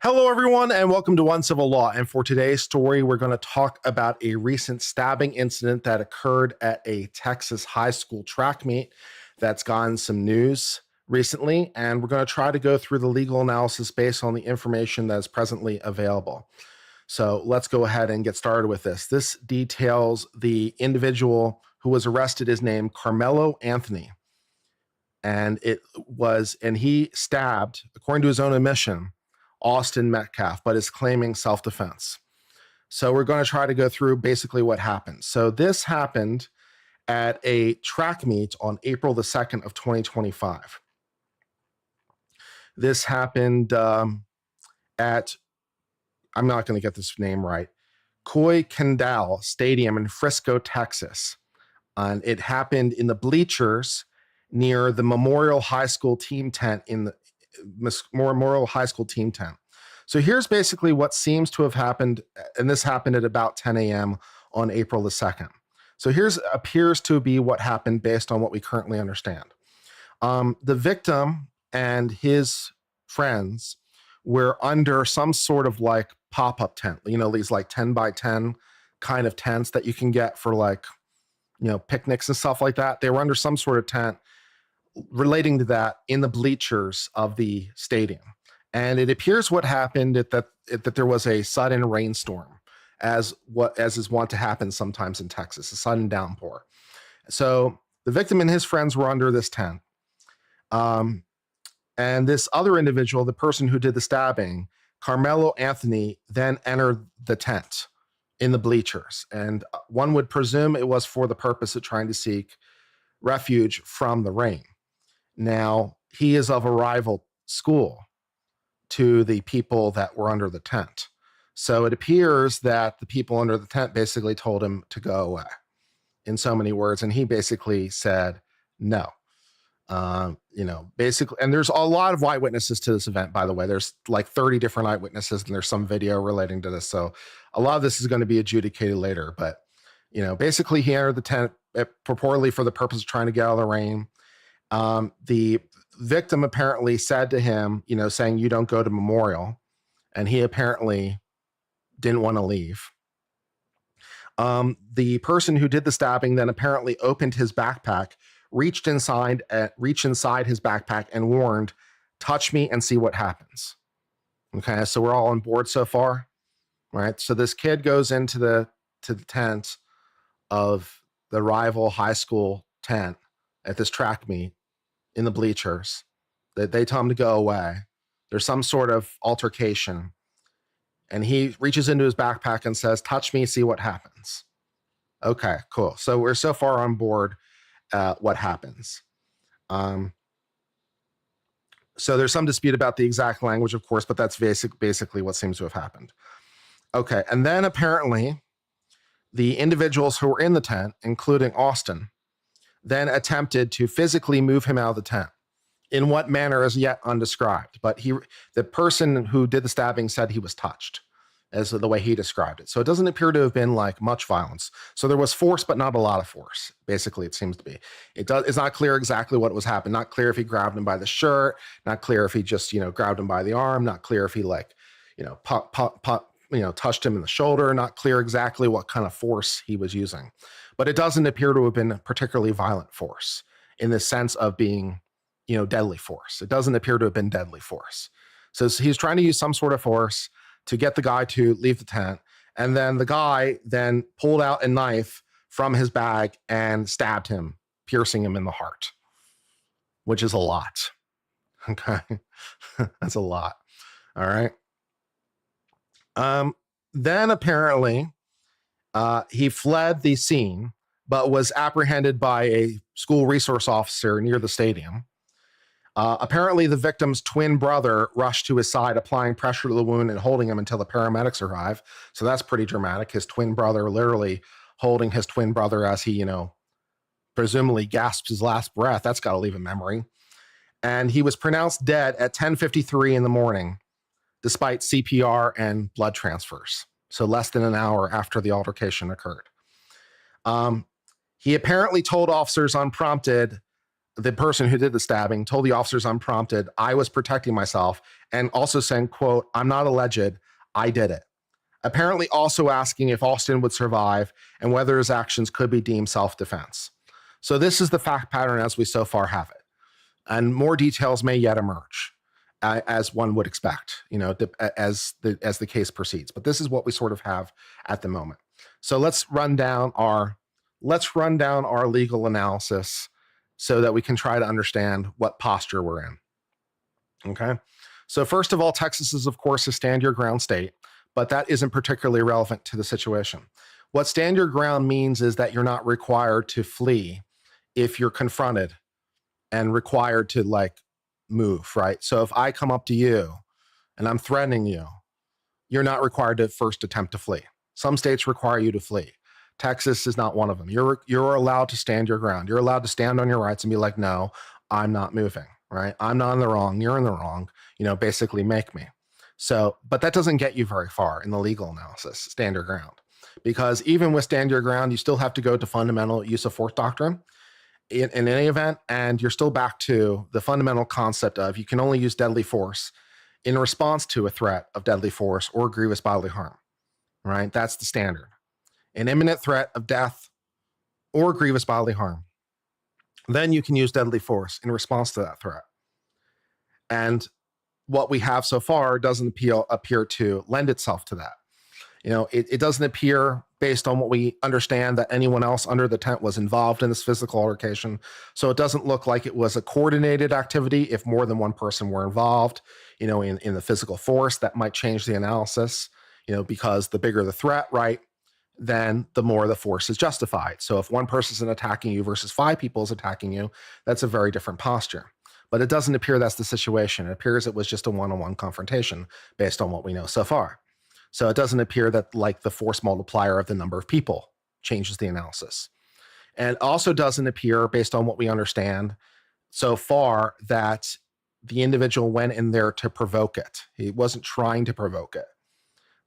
Hello, everyone, and welcome to One Civil Law. And for today's story, we're going to talk about a recent stabbing incident that occurred at a Texas high school track meet that's gotten some news recently. And we're going to try to go through the legal analysis based on the information that is presently available. So let's go ahead and get started with this. This details the individual who was arrested is named Karmelo Anthony. And he stabbed, according to his own admission, Austin Metcalf, but is claiming self-defense. So we're going to try to go through basically what happened. So this happened at a track meet on April the 2nd of 2025. This happened at, I'm not going to get this name right, Coy Kendall Stadium in Frisco, Texas. And it happened in the bleachers near the Memorial High School team tent Memorial High School team tent. So here's basically what seems to have happened, and this happened at about 10 a.m. on April the 2nd. So here's appears to be what happened based on what we currently understand. The victim and his friends were under some sort of like pop-up tent, these like 10 by 10 kind of tents that you can get for like, picnics and stuff like that. They were under some sort of tent relating to that in the bleachers of the stadium. And it appears what happened that there was a sudden rainstorm, as is wont to happen sometimes in Texas, a sudden downpour. So the victim and his friends were under this tent. And this other individual, the person who did the stabbing, Karmelo Anthony, then entered the tent in the bleachers. And one would presume it was for the purpose of trying to seek refuge from the rain. Now, he is of a rival school to the people that were under the tent. So it appears that the people under the tent basically told him to go away in so many words. And he basically said, no. Basically, and there's a lot of eyewitnesses to this event, by the way. There's like 30 different eyewitnesses, and there's some video relating to this. So a lot of this is going to be adjudicated later. But, basically he entered the tent purportedly for the purpose of trying to get out of the rain. The victim apparently said to him, saying, you don't go to Memorial. And he apparently didn't want to leave. The person who did the stabbing then apparently opened his backpack, reached inside his backpack and warned, touch me and see what happens. Okay, so we're all on board so far, right? So this kid goes into the tent of the rival high school tent at this track meet in the bleachers. They tell him to go away. There's some sort of altercation. And he reaches into his backpack and says, touch me, see what happens. Okay, cool. So we're so far on board what happens. So there's some dispute about the exact language, of course, but that's basically what seems to have happened. Okay, and then apparently the individuals who were in the tent, including Austin, then attempted to physically move him out of the tent. In what manner is yet undescribed, but the person who did the stabbing said he was touched, as the way he described it. So it doesn't appear to have been like much violence. So there was force, but not a lot of force. Basically, it seems to be. It's not clear exactly what was happening. Not clear if he grabbed him by the shirt. Not clear if he just grabbed him by the arm. Not clear if he touched him in the shoulder. Not clear exactly what kind of force he was using. But it doesn't appear to have been particularly violent force in the sense of being, deadly force. It doesn't appear to have been deadly force. So he's trying to use some sort of force to get the guy to leave the tent. And then the guy then pulled out a knife from his bag and stabbed him, piercing him in the heart, which is a lot. Okay. That's a lot. All right. Then apparently he fled the scene, but was apprehended by a school resource officer near the stadium. Apparently, the victim's twin brother rushed to his side, applying pressure to the wound and holding him until the paramedics arrive. So that's pretty dramatic. His twin brother literally holding his twin brother as he, presumably gasps his last breath. That's got to leave a memory. And he was pronounced dead at 10:53 in the morning, despite CPR and blood transfers. So less than an hour after the altercation occurred. He apparently told officers unprompted the person who did the stabbing told the officers unprompted, I was protecting myself, and also saying, quote, I'm not alleged, I did it. Apparently also asking if Alston would survive and whether his actions could be deemed self-defense. So this is the fact pattern as we so far have it. And more details may yet emerge, as one would expect, as the case proceeds. But this is what we sort of have at the moment. So let's run down our legal analysis so that we can try to understand what posture we're in. Okay. So first of all, Texas is, of course, a stand your ground state, but that isn't particularly relevant to the situation. What stand your ground means is that you're not required to flee if you're confronted and required to move, right? So if I come up to you and I'm threatening you, you're not required to first attempt to flee. Some states require you to flee. Texas is not one of them. You're allowed to stand your ground. You're allowed to stand on your rights and be like, no, I'm not moving, right? I'm not in the wrong. You're in the wrong. Basically make me. So, but that doesn't get you very far in the legal analysis, stand your ground. Because even with stand your ground, you still have to go to fundamental use of force doctrine in any event, and you're still back to the fundamental concept of you can only use deadly force in response to a threat of deadly force or grievous bodily harm, right? That's the standard. An imminent threat of death or grievous bodily harm, then you can use deadly force in response to that threat. And what we have so far doesn't appear to lend itself to that. It doesn't appear, based on what we understand, that anyone else under the tent was involved in this physical altercation. So it doesn't look like it was a coordinated activity. If more than one person were involved, in the physical force, that might change the analysis, because the bigger the threat, right, then the more the force is justified. So if one person is attacking you versus 5 people is attacking you, that's a very different posture. But it doesn't appear that's the situation. It appears it was just a one-on-one confrontation based on what we know so far. So it doesn't appear that the force multiplier of the number of people changes the analysis. And also doesn't appear, based on what we understand so far, that the individual went in there to provoke it. He wasn't trying to provoke it.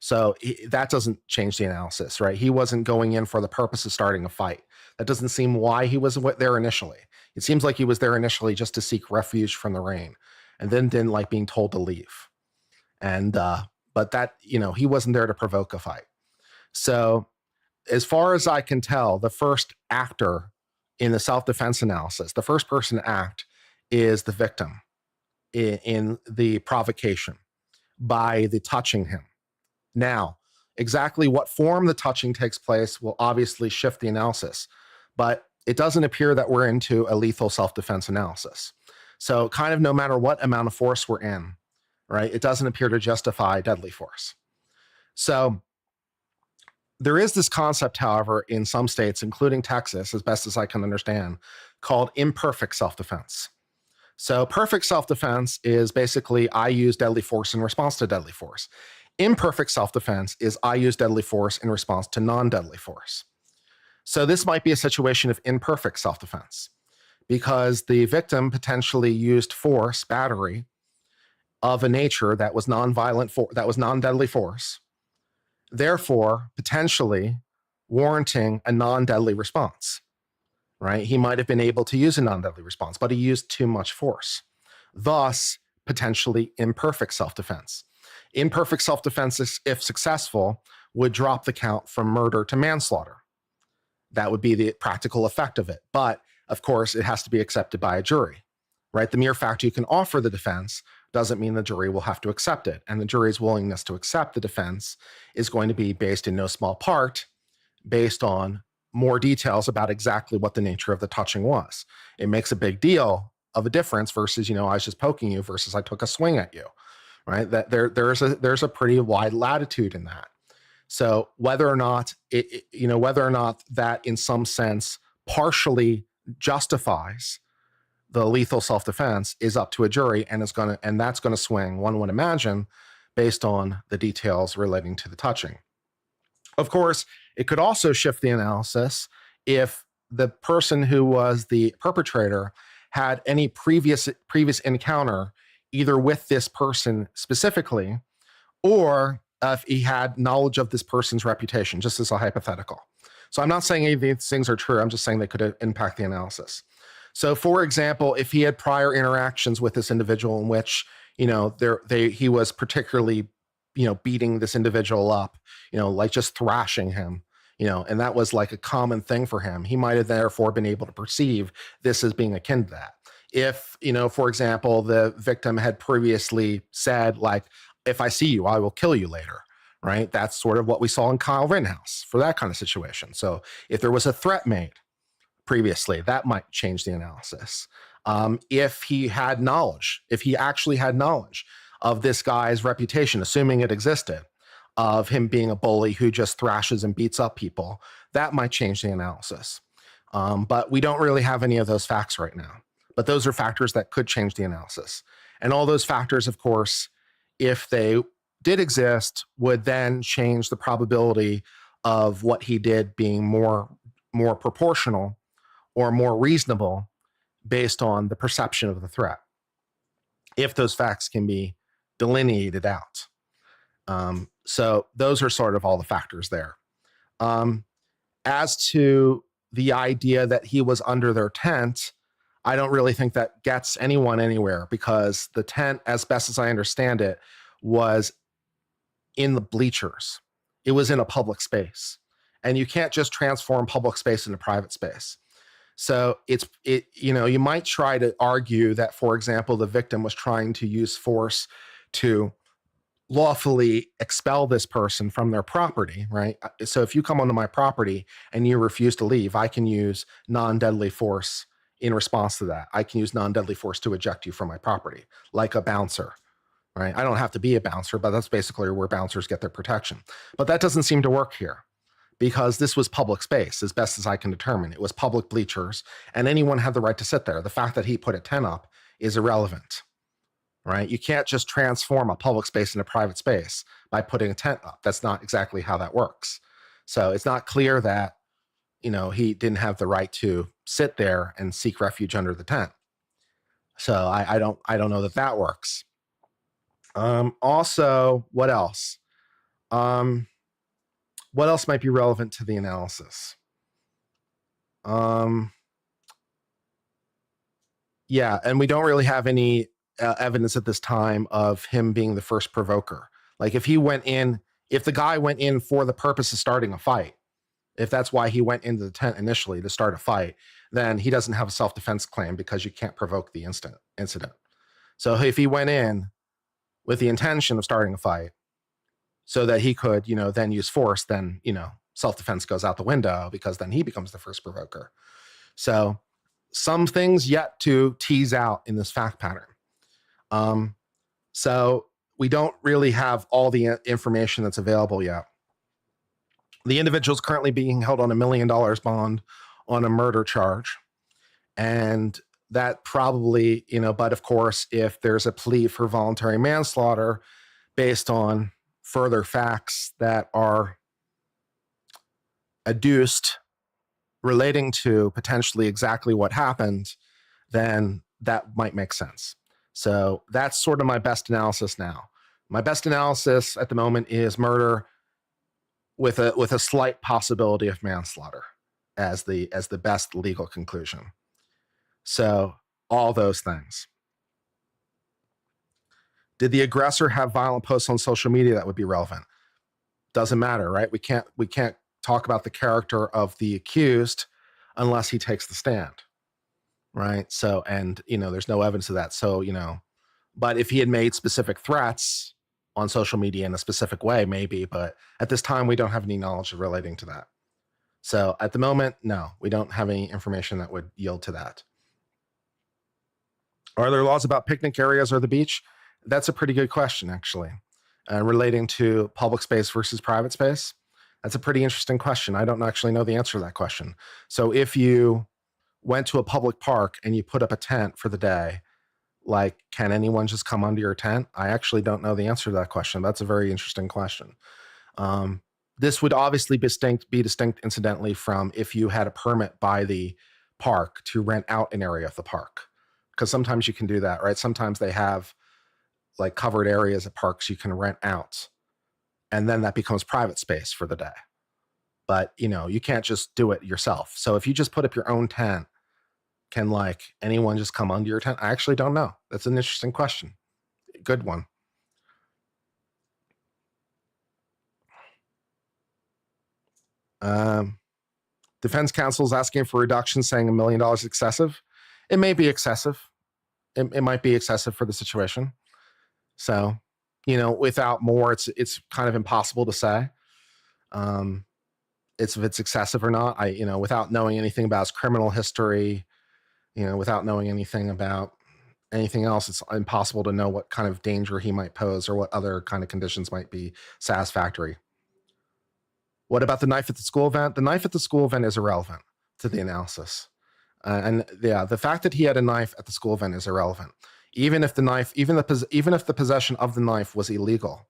So that doesn't change the analysis, right? He wasn't going in for the purpose of starting a fight. That doesn't seem why he was there initially. It seems like he was there initially just to seek refuge from the rain, and then didn't like being told to leave. And but that, he wasn't there to provoke a fight. So as far as I can tell, the first actor in the self-defense analysis, the first person to act, is the victim in the provocation by the touching him. Now, exactly what form the touching takes place will obviously shift the analysis, but it doesn't appear that we're into a lethal self-defense analysis. So kind of no matter what amount of force we're in, right, it doesn't appear to justify deadly force. So there is this concept, however, in some states, including Texas, as best as I can understand, called imperfect self-defense. So perfect self-defense is basically I use deadly force in response to deadly force. Imperfect self-defense is I use deadly force in response to non-deadly force. So this might be a situation of imperfect self-defense because the victim potentially used force, battery, of a nature that was that was non-deadly force, therefore potentially warranting a non-deadly response, right? He might have been able to use a non-deadly response, but he used too much force. Thus, potentially imperfect self-defense. Imperfect self-defense, if successful, would drop the count from murder to manslaughter. That would be the practical effect of it. But of course, it has to be accepted by a jury, right? The mere fact you can offer the defense doesn't mean the jury will have to accept it. And the jury's willingness to accept the defense is going to be based in no small part based on more details about exactly what the nature of the touching was. It makes a big deal of a difference versus, I was just poking you versus I took a swing at you, right? That there's a pretty wide latitude in that. So whether or not that in some sense partially justifies the lethal self-defense is up to a jury, and that's going to swing, one would imagine, based on the details relating to the touching. Of course, it could also shift the analysis if the person who was the perpetrator had any previous encounter either with this person specifically, or if he had knowledge of this person's reputation, just as a hypothetical. So I'm not saying any of these things are true. I'm just saying they could impact the analysis. So, for example, if he had prior interactions with this individual in which, he was particularly, beating this individual up, like just thrashing him, and that was like a common thing for him, he might have therefore been able to perceive this as being akin to that. If, for example, the victim had previously said, like, if I see you, I will kill you later, right? That's sort of what we saw in Kyle Rittenhouse for that kind of situation. So if there was a threat made previously, that might change the analysis. If he had knowledge, if he actually had knowledge of this guy's reputation, assuming it existed, of him being a bully who just thrashes and beats up people, that might change the analysis. But we don't really have any of those facts right now. But those are factors that could change the analysis. And all those factors, of course, if they did exist, would then change the probability of what he did being more proportional or more reasonable based on the perception of the threat, if those facts can be delineated out. So those are sort of all the factors there. As to the idea that he was under their tent, I don't really think that gets anyone anywhere, because the tent, as best as I understand it, was in the bleachers. It was in a public space. And you can't just transform public space into private space. So you might try to argue that, for example, the victim was trying to use force to lawfully expel this person from their property, right? So if you come onto my property and you refuse to leave, I can use non-deadly force in response to that. I can use non-deadly force to eject you from my property, like a bouncer, right? I don't have to be a bouncer, but that's basically where bouncers get their protection. But that doesn't seem to work here, because this was public space, as best as I can determine. It was public bleachers, and anyone had the right to sit there. The fact that he put a tent up is irrelevant, right? You can't just transform a public space into private space by putting a tent up. That's not exactly how that works. So it's not clear that, he didn't have the right to sit there and seek refuge under the tent. So I don't know that works. Also, what else? What else might be relevant to the analysis? Yeah, and we don't really have any evidence at this time of him being the first provoker. Like if the guy went in for the purpose of starting a fight, if that's why he went into the tent initially, to start a fight, then he doesn't have a self-defense claim, because you can't provoke the incident. So if he went in with the intention of starting a fight so that he could, then use force, then, self-defense goes out the window, because then he becomes the first provoker. So some things yet to tease out in this fact pattern. So we don't really have all the information that's available yet. The individual is currently being held on $1 million bond on a murder charge. And that probably, but of course, if there's a plea for voluntary manslaughter based on further facts that are adduced relating to potentially exactly what happened, then that might make sense. So that's sort of my best analysis now. My best analysis at the moment is murder with a slight possibility of manslaughter as the best legal conclusion. So all those things. Did the aggressor have violent posts on social media that would be relevant? Doesn't matter, right? We can't talk about the character of the accused unless he takes the stand, right? So, and there's no evidence of that. So, but if he had made specific threats on social media in a specific way, maybe, but at this time we don't have any knowledge relating to that. So at the moment, no, we don't have any information that would yield to that. Are there laws about picnic areas or the beach? That's a pretty good question, actually, relating to public space versus private space. That's a pretty interesting question. I don't actually know the answer to that question. So if you went to a public park and you put up a tent for the day, like, can anyone just come under your tent? I actually don't know the answer to that question. That's a very interesting question. This would obviously be distinct, incidentally, from if you had a permit by the park to rent out an area of the park, because sometimes you can do that, right? Sometimes they have like covered areas at parks you can rent out, and then that becomes private space for the day. But you can't just do it yourself. So if you just put up your own tent Can like anyone just come under your tent? I actually don't know. That's an interesting question. Good one. Defense counsel is asking for reduction, saying $1 million is excessive. It may be excessive. It might be excessive for the situation. So, without more, it's kind of impossible to say. If it's excessive or not. Without knowing anything about his criminal history, without knowing anything about anything else, it's impossible to know what kind of danger he might pose or what other kind of conditions might be satisfactory. What about the knife at the school event? The knife at the school event is irrelevant to the analysis. The fact that he had a knife at the school event is irrelevant. Even if the possession of the knife was illegal,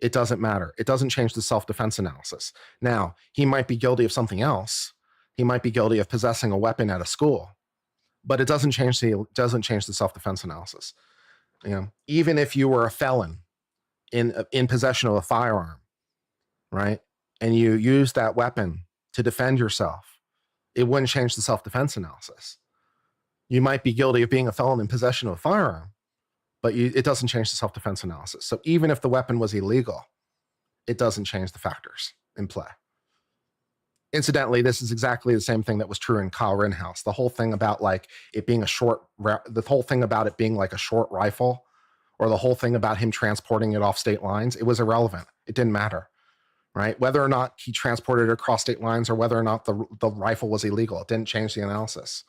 it doesn't matter. It doesn't change the self-defense analysis. Now, he might be guilty of something else. He might be guilty of possessing a weapon at a school, but it doesn't change the self-defense analysis. Even if you were a felon in possession of a firearm, right, and you use that weapon to defend yourself, it wouldn't change the self-defense analysis. You might be guilty of being a felon in possession of a firearm, but it doesn't change the self-defense analysis. So even if the weapon was illegal, it doesn't change the factors in play. Incidentally, this is exactly the same thing that was true in Kyle Rittenhouse. The whole thing about like it being the whole thing about it being like a short rifle, or the whole thing about him transporting it off state lines, it was irrelevant. It didn't matter, right? Whether or not he transported it across state lines or whether or not the rifle was illegal, it didn't change the analysis,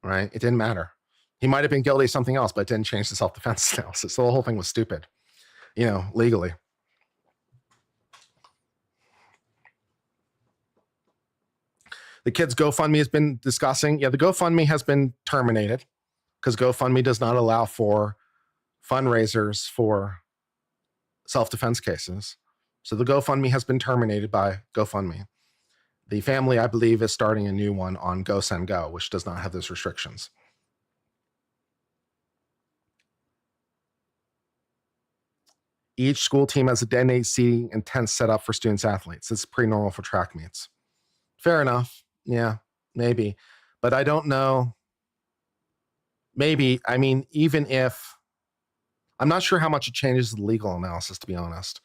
right? It didn't matter. He might have been guilty of something else, but it didn't change the self-defense analysis. So the whole thing was stupid, legally. The kids' GoFundMe has been discussing. Yeah, the GoFundMe has been terminated because GoFundMe does not allow for fundraisers for self-defense cases. So the GoFundMe has been terminated by GoFundMe. The family, I believe, is starting a new one on GoSendGo, which does not have those restrictions. Each school team has a designated seating and tents set up for students athletes. It's pretty normal for track meets. Fair enough. Yeah, maybe. But I don't know. Maybe. I mean, even if I'm not sure how much it changes the legal analysis, to be honest,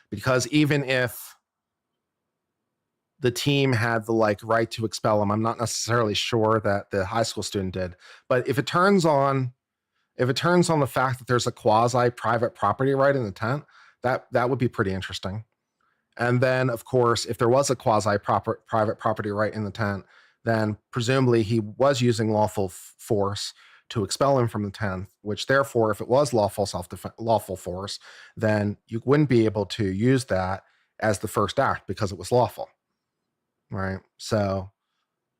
because even if the team had the right to expel him, I'm not necessarily sure that the high school student did. But if it turns on the fact that there's a quasi private property right in the tent, that would be pretty interesting. And then, of course, if there was a quasi private property right in the tent, then presumably he was using lawful force to expel him from the tent, which therefore, if it was lawful force, then you wouldn't be able to use that as the first act because it was lawful, right? So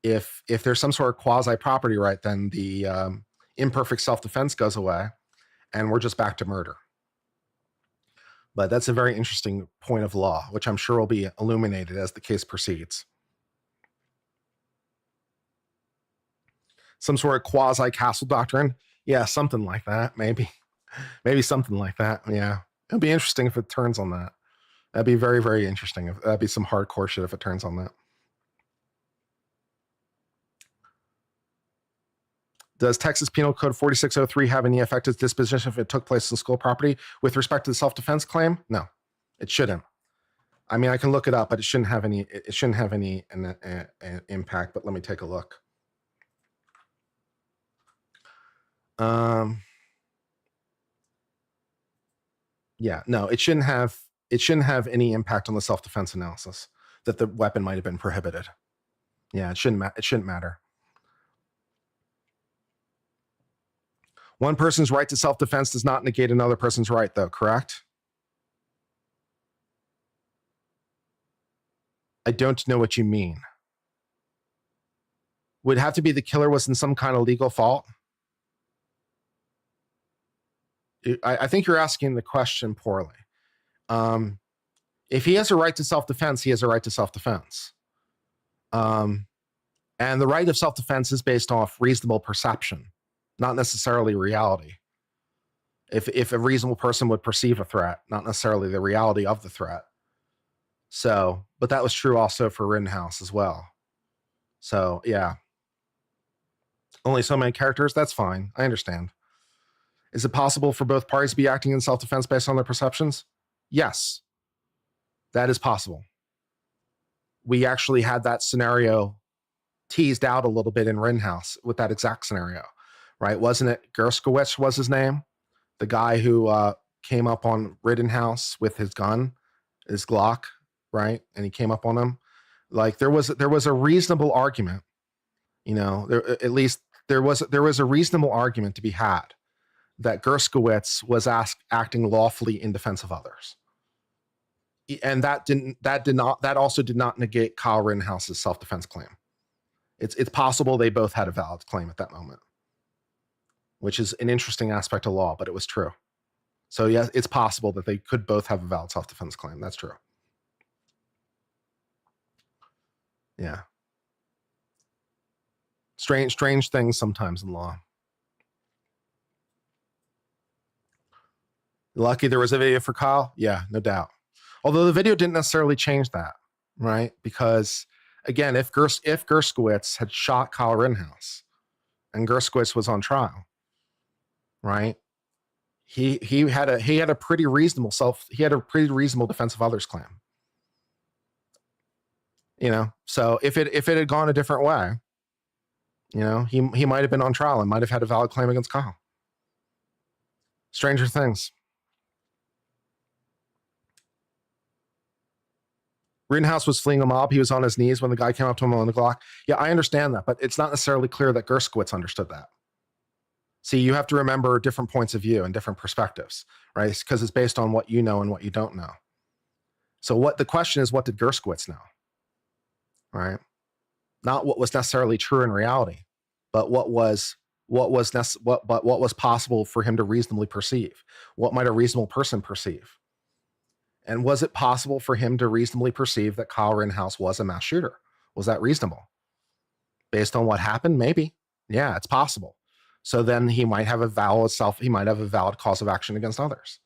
if there's some sort of quasi property right, then the imperfect self-defense goes away and we're just back to murder. But that's a very interesting point of law, which I'm sure will be illuminated as the case proceeds. Some sort of quasi-castle doctrine? Yeah, something like that, maybe. Maybe something like that, yeah. It'll be interesting if it turns on that. That'd be very, very interesting. That'd be some hardcore shit if it turns on that. Does Texas Penal Code 4603 have any effect as disposition if it took place in school property? With respect to the self-defense claim? No, it shouldn't. I mean, I can look it up, but it shouldn't have any. It shouldn't have any impact. But let me take a look. Yeah, no, it shouldn't have. It shouldn't have any impact on the self-defense analysis that the weapon might have been prohibited. Yeah, it shouldn't. It shouldn't matter. One person's right to self-defense does not negate another person's right, though, correct? I don't know what you mean. Would it have to be the killer was in some kind of legal fault? I think you're asking the question poorly. If he has a right to self-defense, he has a right to self-defense. And the right of self-defense is based off reasonable perception, not necessarily reality. If a reasonable person would perceive a threat, not necessarily the reality of the threat. So, but that was true also for Rittenhouse as well. So, yeah. Only so many characters? That's fine. I understand. Is it possible for both parties to be acting in self-defense based on their perceptions? Yes, that is possible. We actually had that scenario teased out a little bit in Rittenhouse with that exact scenario, right? Wasn't it Gershkowitz was his name? The guy who came up on Rittenhouse with his gun, his Glock, right? And he came up on him. Like there was a reasonable argument, at least there was a reasonable argument to be had that Gershkowitz was acting lawfully in defense of others. And that also did not negate Kyle Rittenhouse's self-defense claim. It's possible they both had a valid claim at that moment, which is an interesting aspect of law, but it was true. So yes, it's possible that they could both have a valid self-defense claim. That's true. Yeah. Strange things sometimes in law. Lucky there was a video for Kyle. Yeah, no doubt. Although the video didn't necessarily change that, right? Because again, if Gershkowitz had shot Kyle Rittenhouse and Gershkowitz was on trial, right? He had a pretty reasonable defense of others claim. So if it had gone a different way, he might have been on trial and might have had a valid claim against Kyle. Stranger things. Rittenhouse was fleeing a mob. He was on his knees when the guy came up to him on the Glock. Yeah, I understand that, but it's not necessarily clear that Gershkowitz understood that. See, you have to remember different points of view and different perspectives, right? Because it's based on what you know and what you don't know. So the question is, what did Gershkowitz know? Right? Not what was necessarily true in reality, but what was possible for him to reasonably perceive. What might a reasonable person perceive? And was it possible for him to reasonably perceive that Kyle Rittenhouse was a mass shooter? Was that reasonable? Based on what happened? Maybe. Yeah, it's possible. So then he might have a valid cause of action against others,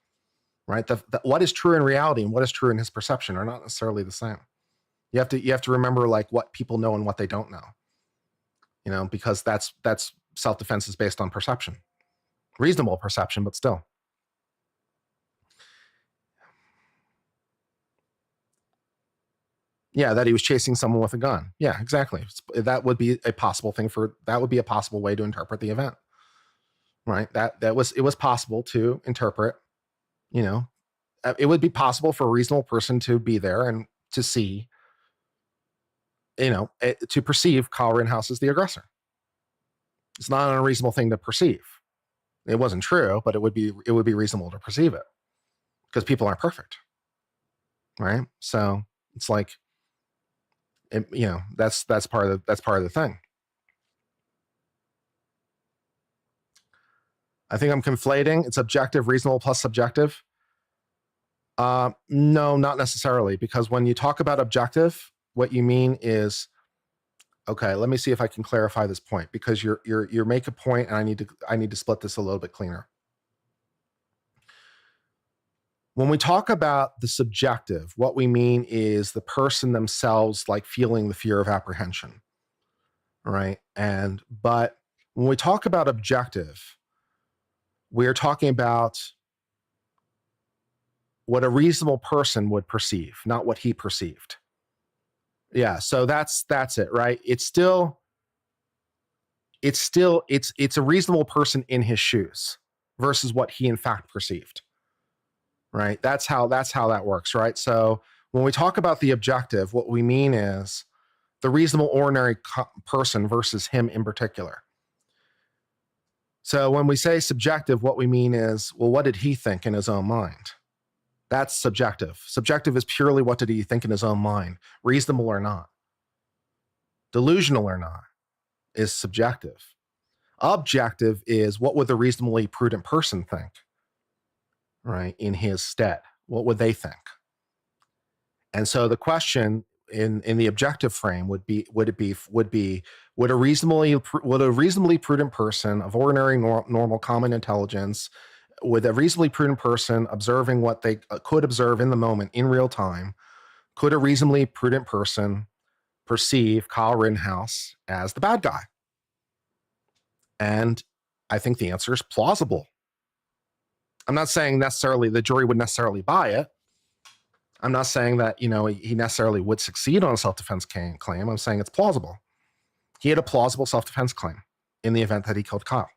right? What is true in reality and what is true in his perception are not necessarily the same. You have to remember like what people know and what they don't know, because that's self-defense is based on perception, reasonable perception, but still. Yeah, that he was chasing someone with a gun. Yeah, exactly. That would be a possible way to interpret the event, right? It was possible to interpret, it would be possible for a reasonable person to be there and to see, to perceive Kyle Rittenhouse as the aggressor. It's not an unreasonable thing to perceive. It wasn't true, but it would be reasonable to perceive it because people aren't perfect, right? So it's like, that's part of the thing. I think I'm conflating. It's objective, reasonable plus subjective. No, not necessarily, because when you talk about objective, what you mean is, okay, let me see if I can clarify this point, because you make a point and I need to split this a little bit cleaner. When we talk about the subjective, what we mean is the person themselves like feeling the fear of apprehension, right? But when we talk about objective, we're talking about what a reasonable person would perceive, not what he perceived. Yeah, so that's it, right? It's a reasonable person in his shoes versus what he in fact perceived. Right? That's how that works, right? So when we talk about the objective, what we mean is the reasonable ordinary person versus him in particular. So when we say subjective, what we mean is, well, what did he think in his own mind? That's subjective. Subjective is purely what did he think in his own mind, reasonable or not. Delusional or not is subjective. Objective is what would the reasonably prudent person think, right, in his stead? What would they think? And so the question in the objective frame would a reasonably prudent person of ordinary normal common intelligence, with a reasonably prudent person observing what they could observe in the moment in real time, could a reasonably prudent person perceive Kyle Rittenhouse as the bad guy? And I think the answer is plausible. I'm not saying necessarily the jury would necessarily buy it. I'm not saying that, he necessarily would succeed on a self-defense claim. I'm saying it's plausible. He had a plausible self-defense claim in the event that he killed Kyle.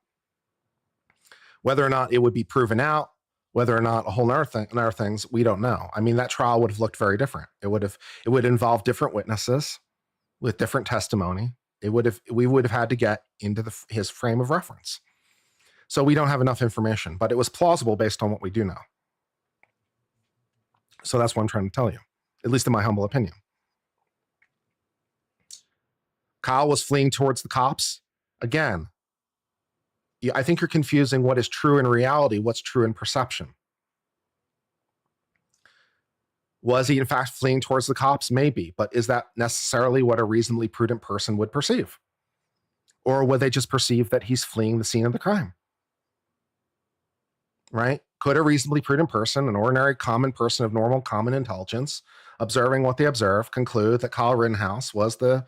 Whether or not it would be proven out, whether or not a whole other things, we don't know. I mean, that trial would have looked very different. It would involve different witnesses with different testimony. We would have had to get into his frame of reference. So we don't have enough information, but it was plausible based on what we do know. So that's what I'm trying to tell you, at least in my humble opinion. Kyle was fleeing towards the cops. Again, I think you're confusing what is true in reality, what's true in perception. Was he in fact fleeing towards the cops? Maybe, but is that necessarily what a reasonably prudent person would perceive? Or would they just perceive that he's fleeing the scene of the crime? Right? Could a reasonably prudent person, an ordinary common person of normal common intelligence, observing what they observe, conclude that Kyle Rittenhouse was the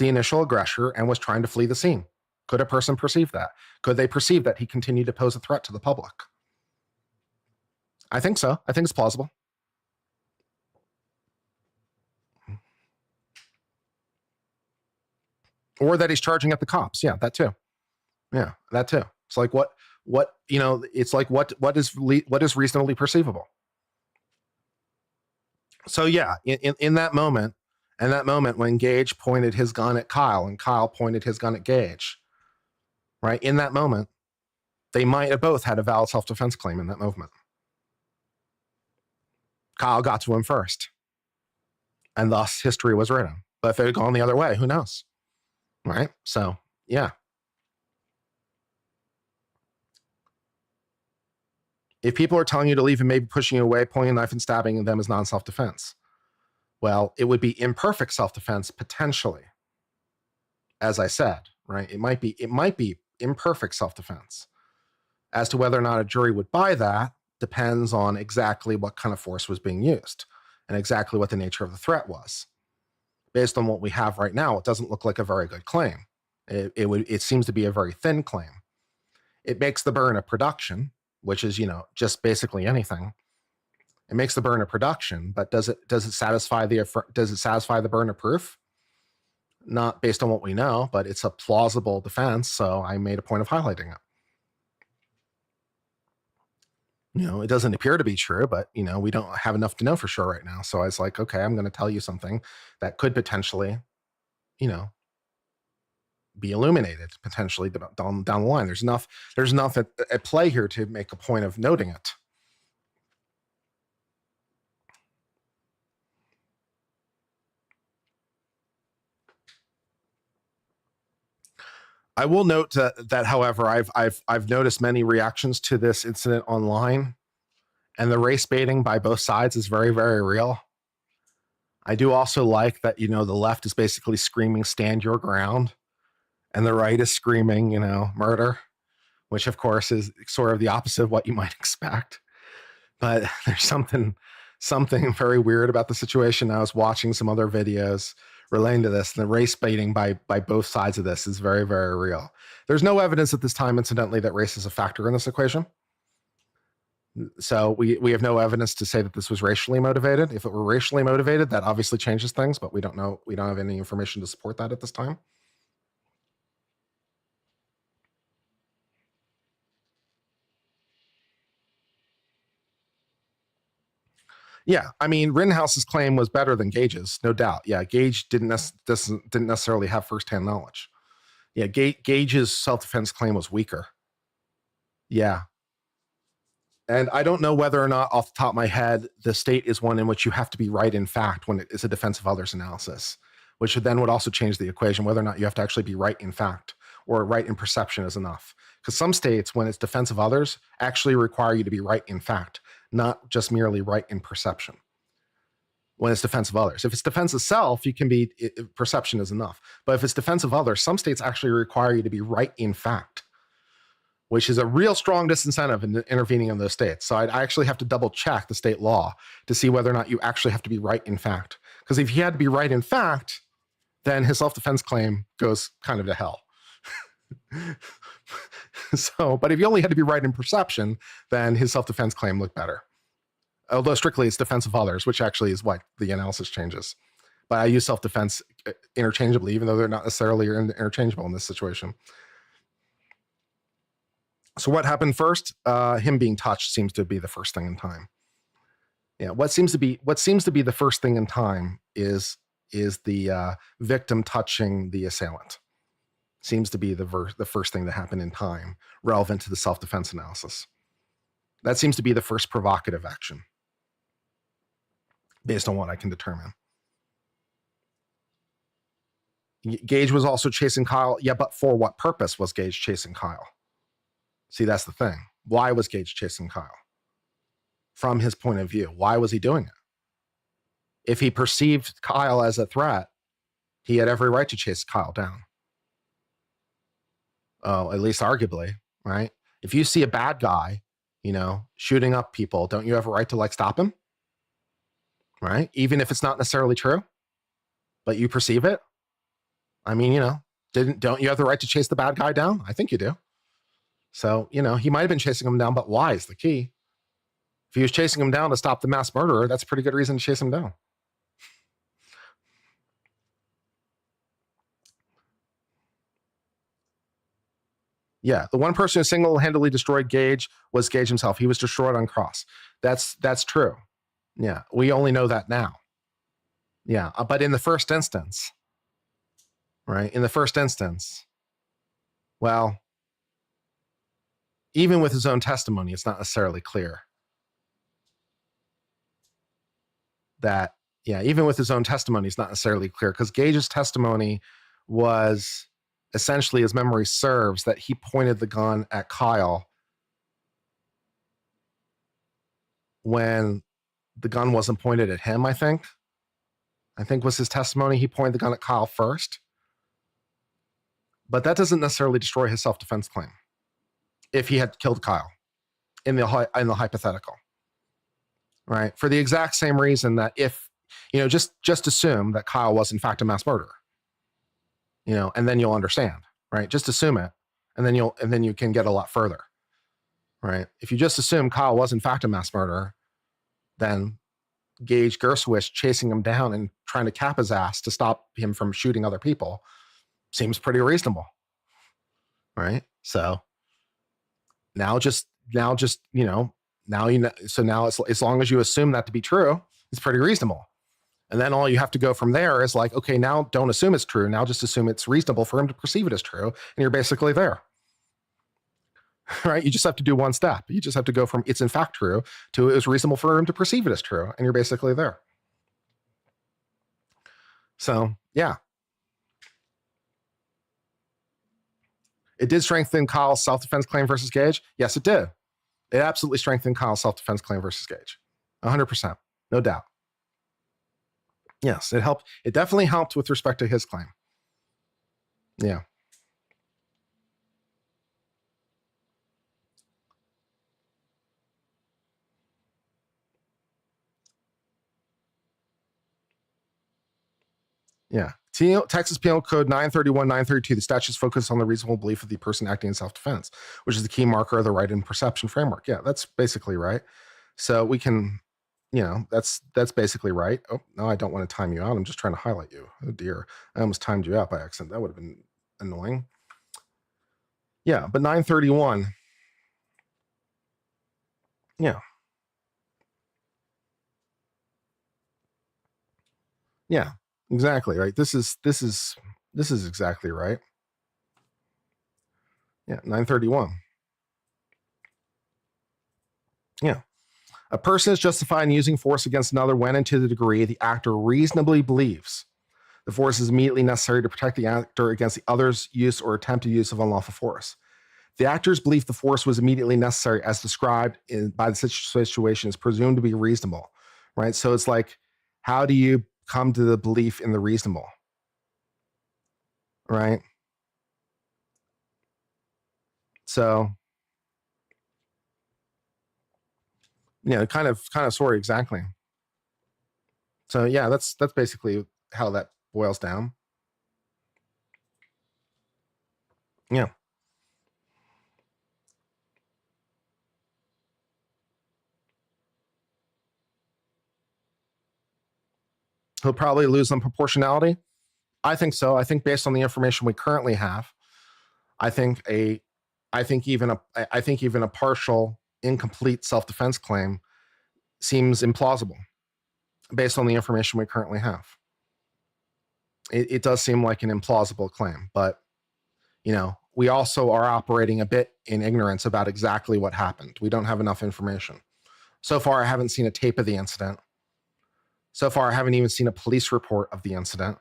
initial aggressor and was trying to flee the scene? Could a person perceive that? Could they perceive that he continued to pose a threat to the public? I think so. I think it's plausible. Or that he's charging at the cops. Yeah, that too. Yeah, that too. It's like it's like what is reasonably perceivable. So yeah, in that moment, when Gage pointed his gun at Kyle and Kyle pointed his gun at Gage, right? In that moment, they might have both had a valid self-defense claim in that movement. Kyle got to him first, and thus history was written. But if it had gone the other way, who knows? Right? So yeah. If people are telling you to leave and maybe pushing you away, pointing a knife and stabbing them is non-self-defense. Well, it would be imperfect self-defense potentially. As I said, right? It might be imperfect self-defense. As to whether or not a jury would buy that depends on exactly what kind of force was being used and exactly what the nature of the threat was. Based on what we have right now, it doesn't look like a very good claim. It seems to be a very thin claim. It makes the burden of production, which is, just basically anything. It makes the burden of production, but does it satisfy the burden of proof? Not based on what we know, but it's a plausible defense, so I made a point of highlighting it. It doesn't appear to be true, but we don't have enough to know for sure right now. So I was like, okay, I'm going to tell you something that could potentially, be illuminated potentially down the line. There's enough at play here to make a point of noting it. I will note that, however, I've noticed many reactions to this incident online, and the race baiting by both sides is very, very real. I do also like that, the left is basically screaming, "Stand your ground," and the right is screaming, "Murder," which of course is sort of the opposite of what you might expect. But there's something very weird about the situation. I was watching some other videos relating to this, and the race baiting by both sides of this is very, very real. There's no evidence at this time, incidentally, that race is a factor in this equation. So we have no evidence to say that this was racially motivated. If it were racially motivated, that obviously changes things, but we don't know. We don't have any information to support that at this time. Yeah, I mean, Rittenhouse's claim was better than Gage's, no doubt. Yeah, Gage didn't necessarily have firsthand knowledge. Yeah, Gage's self-defense claim was weaker. Yeah. And I don't know whether or not, off the top of my head, the state is one in which you have to be right in fact when it is a defense of others analysis, which then would also change the equation, whether or not you have to actually be right in fact or right in perception is enough. Because some states, when it's defense of others, actually require you to be right in fact, not just merely right in perception. When it's defense of others. If it's defense of self, you can be, perception is enough. But if it's defense of others, some states actually require you to be right in fact, which is a real strong disincentive in intervening in those states. So I actually have to double check the state law to see whether or not you actually have to be right in fact. Because if he had to be right in fact, then his self-defense claim goes kind of to hell. So, but if you only had to be right in perception, then his self-defense claim looked better. Although strictly it's defense of others, which actually is what the analysis changes. But I use self-defense interchangeably, even though they're not necessarily interchangeable in this situation. So what happened first? Him being touched seems to be the first thing in time. Yeah, what seems to be the first thing in time is the victim touching the assailant. Seems to be the first thing that happened in time relevant to the self-defense analysis. That seems to be the first provocative action, based on what I can determine. Gage was also chasing Kyle. Yeah, but for what purpose was Gage chasing Kyle? See, that's the thing. Why was Gage chasing Kyle? From his point of view, why was he doing it? If he perceived Kyle as a threat, he had every right to chase Kyle down. Oh, at least arguably, right? If you see a bad guy, shooting up people, don't you have a right to stop him? Right? Even if it's not necessarily true, but you perceive it. I mean, don't you have the right to chase the bad guy down? I think you do. So, he might have been chasing him down, but why is the key. If he was chasing him down to stop the mass murderer, that's a pretty good reason to chase him down. Yeah, the one person who single-handedly destroyed Gage was Gage himself. He was destroyed on cross. That's true. Yeah, we only know that now. Yeah, but in the first instance, right? In the first instance, well, even with his own testimony, it's not necessarily clear that, even with his own testimony, it's not necessarily clear because Gage's testimony was essentially, as memory serves, that he pointed the gun at Kyle when the gun wasn't pointed at him, I think was his testimony. He pointed the gun at Kyle first. But that doesn't necessarily destroy his self-defense claim if he had killed Kyle in the hypothetical, right? For the exact same reason that if, just assume that Kyle was in fact a mass murderer, and then you'll understand, right? Just assume it, and then you can get a lot further, right? If you just assume Kyle was in fact a mass murderer, then Gage Gerswish chasing him down and trying to cap his ass to stop him from shooting other people seems pretty reasonable, right? So now as long as you assume that to be true, it's pretty reasonable. And then all you have to go from there is okay, now don't assume it's true. Now just assume it's reasonable for him to perceive it as true, and you're basically there. Right? You just have to do one step. You just have to go from it's in fact true to it was reasonable for him to perceive it as true, and you're basically there. So, yeah. It did strengthen Kyle's self-defense claim versus Gage. Yes, it did. It absolutely strengthened Kyle's self-defense claim versus Gage. 100%. No doubt. Yes, it helped. It definitely helped with respect to his claim. Yeah. Yeah. Texas Penal Code 931, 932, the statutes focus on the reasonable belief of the person acting in self-defense, which is the key marker of the right in perception framework. Yeah, that's basically right. So we can, that's basically right. Oh, no, I don't want to time you out. I'm just trying to highlight you. Oh dear. I almost timed you out by accident. That would have been annoying. Yeah, but 931. Yeah. Yeah, exactly. Right. This is exactly right. Yeah, 931. Yeah. A person is justified in using force against another when and to the degree the actor reasonably believes the force is immediately necessary to protect the actor against the other's use or attempted use of unlawful force. The actor's belief the force was immediately necessary as described by the situation is presumed to be reasonable, right? So it's how do you come to the belief in the reasonable, right? So, kind of sorry, exactly. So yeah, that's basically how that boils down. Yeah. He'll probably lose on proportionality. I think so. I think based on the information we currently have, I think even a partial incomplete self-defense claim seems implausible based on the information we currently have. It does seem like an implausible claim, but we also are operating a bit in ignorance about exactly what happened. We don't have enough information. So far, I haven't seen a tape of the incident. So far, I haven't even seen a police report of the incident.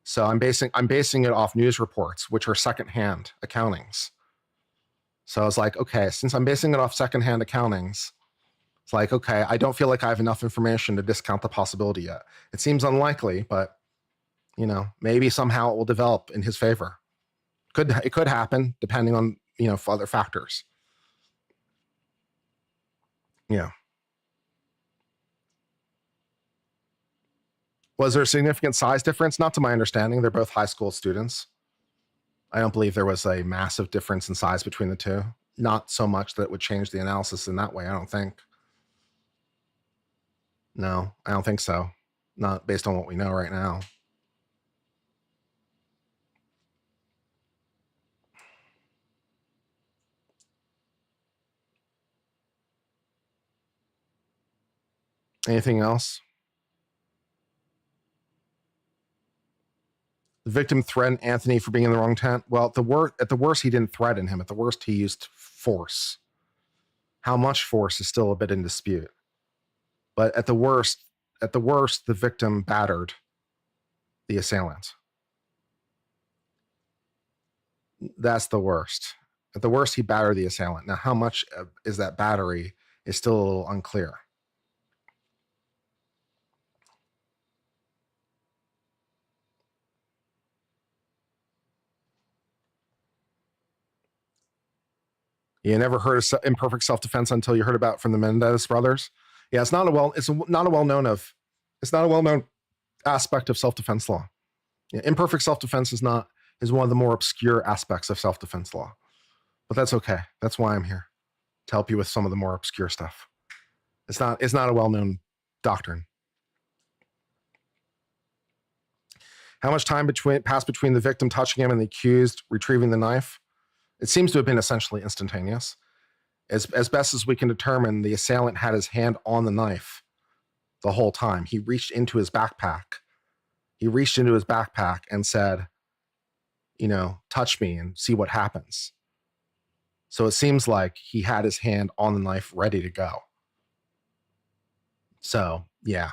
So I'm basing it off news reports, which are secondhand accountings. So I was like, okay, since I'm basing it off secondhand accountings, it's like, okay, I don't feel like I have enough information to discount the possibility yet. It seems unlikely, but maybe somehow it will develop in his favor. It could happen depending on other factors. Yeah. Was there a significant size difference? Not to my understanding. They're both high school students. I don't believe there was a massive difference in size between the two. Not so much that it would change the analysis in that way, I don't think. No, I don't think so. Not based on what we know right now. Anything else? The victim threatened Anthony for being in the wrong tent. Well, at the worst, he didn't threaten him. At the worst, he used force. How much force is still a bit in dispute. But at the worst, the victim battered the assailant. That's the worst. At the worst, he battered the assailant. Now, how much is that battery is still a little unclear. You never heard of imperfect self-defense until you heard about it from the Menendez brothers. Yeah, it's not a well-known aspect of self-defense law. Yeah, imperfect self-defense is one of the more obscure aspects of self-defense law. But that's okay. That's why I'm here, to help you with some of the more obscure stuff. It's not a well-known doctrine. How much time passed between the victim touching him and the accused retrieving the knife? It seems to have been essentially instantaneous. As best as we can determine, the assailant had his hand on the knife the whole time. He reached into his backpack. And said, touch me and see what happens. So it seems like he had his hand on the knife ready to go. So, yeah.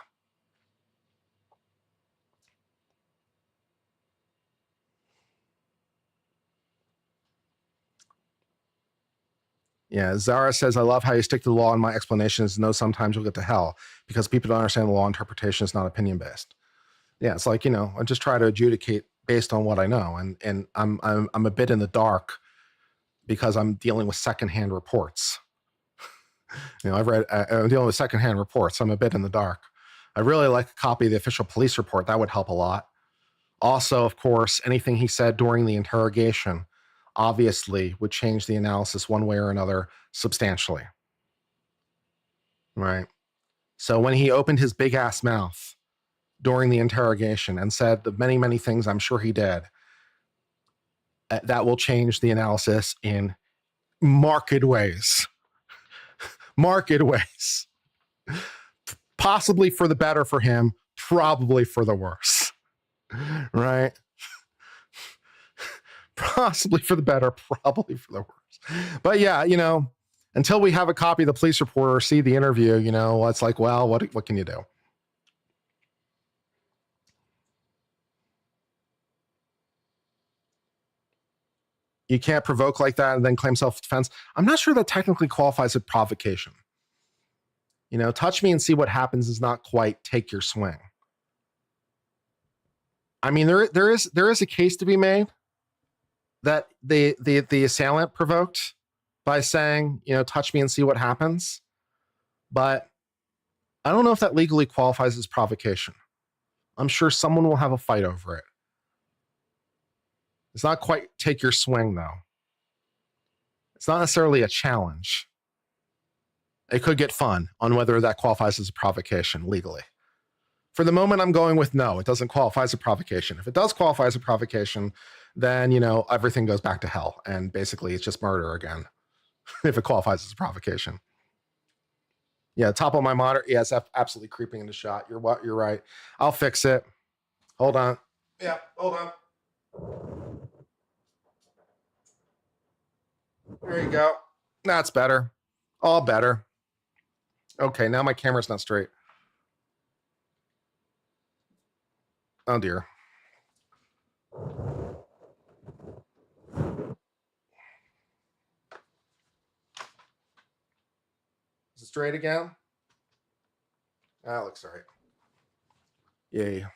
Yeah, Zara says, I love how you stick to the law in my explanations. No, sometimes you'll get to hell because people don't understand the law. Interpretation is not opinion-based. Yeah, it's like, I just try to adjudicate based on what I know. And I'm a bit in the dark because I'm dealing with secondhand reports. I'm dealing with secondhand reports. I'm a bit in the dark. I really like a copy of the official police report. That would help a lot. Also, of course, anything he said during the interrogation obviously would change the analysis one way or another substantially. Right? So when he opened his big ass mouth during the interrogation and said the many, many things I'm sure he did, that will change the analysis in marked ways. Marked ways. Possibly for the better for him, probably for the worse. Right? Possibly for the better, probably for the worse. But yeah, until we have a copy of the police report or see the interview, it's like, well, what can you do? You can't provoke like that and then claim self-defense. I'm not sure that technically qualifies as provocation. Touch me and see what happens is not quite take your swing. I mean, there is a case to be made that the assailant provoked by saying, touch me and see what happens. But I don't know if that legally qualifies as provocation. I'm sure someone will have a fight over it. It's not quite take your swing, though. It's not necessarily a challenge. It could get fun on whether that qualifies as a provocation legally. For the moment, I'm going with no. It doesn't qualify as a provocation. If it does qualify as a provocation, then, everything goes back to hell. And basically, it's just murder again if it qualifies as a provocation. Yeah, top of my monitor. Yeah, it's absolutely creeping into shot. You're right. I'll fix it. Hold on. Yeah, hold on. There you go. That's better. All better. Okay, now my camera's not straight. Oh dear. Is it straight again? That looks right. Yay.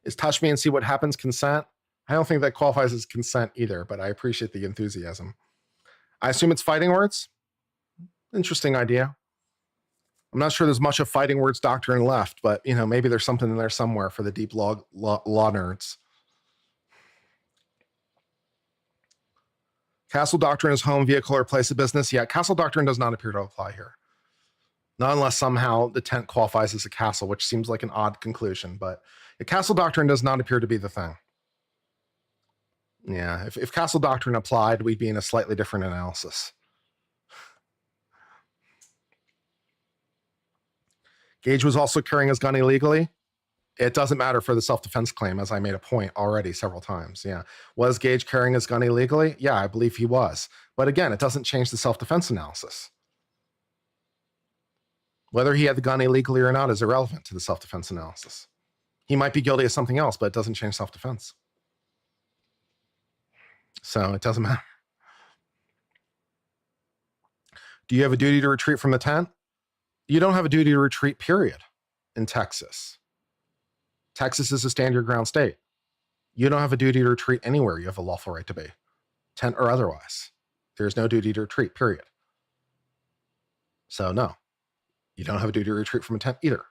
Is touch me and see what happens consent? I don't think that qualifies as consent either, but I appreciate the enthusiasm. I assume it's fighting words. Interesting idea. I'm not sure there's much of fighting words doctrine left, but maybe there's something in there somewhere for the deep law nerds. Castle doctrine is home, vehicle, or place of business. Yeah, castle doctrine does not appear to apply here. Not unless somehow the tent qualifies as a castle, which seems like an odd conclusion, but the castle doctrine does not appear to be the thing. Yeah, if castle doctrine applied, we'd be in a slightly different analysis. Gage was also carrying his gun illegally. It doesn't matter for the self-defense claim, as I made a point already several times. Yeah. Was Gage carrying his gun illegally? Yeah, I believe he was. But again, it doesn't change the self-defense analysis. Whether he had the gun illegally or not is irrelevant to the self-defense analysis. He might be guilty of something else, but it doesn't change self-defense. So it doesn't matter. Do you have a duty to retreat from the tent? You don't have a duty to retreat, period, in Texas. Texas is a stand your ground state. You don't have a duty to retreat anywhere you have a lawful right to be, tent or otherwise. There's no duty to retreat, period. So no, you don't have a duty to retreat from a tent either.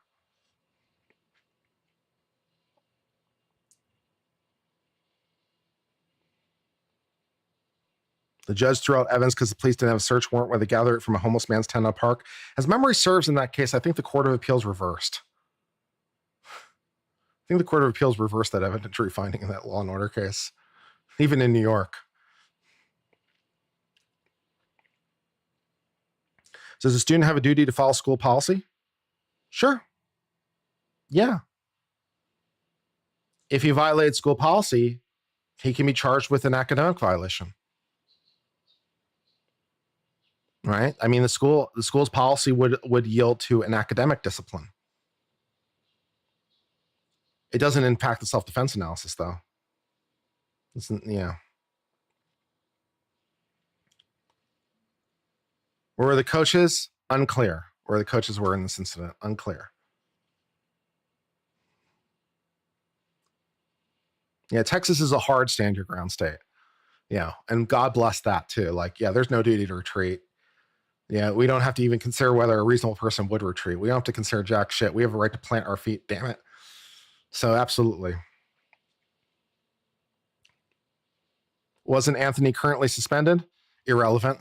The judge threw out evidence because the police didn't have a search warrant where they gathered it from a homeless man's tent in a park. As memory serves, in that case, I think the Court of Appeals reversed. I think the Court of Appeals reversed that evidentiary finding in that Law and Order case, even in New York. Does a student have a duty to follow school policy? Sure. Yeah. If he violated school policy, he can be charged with an academic violation. Right? I mean, the school's policy would yield to an academic discipline. It doesn't impact the self-defense analysis, though. Yeah. Where were the coaches? Unclear. Where the coaches were in this incident? Unclear. Yeah, Texas is a hard stand your ground state. Yeah, and God bless that too. There's no duty to retreat. Yeah, we don't have to even consider whether a reasonable person would retreat. We don't have to consider jack shit. We have a right to plant our feet, damn it. So absolutely. Wasn't Anthony currently suspended? Irrelevant.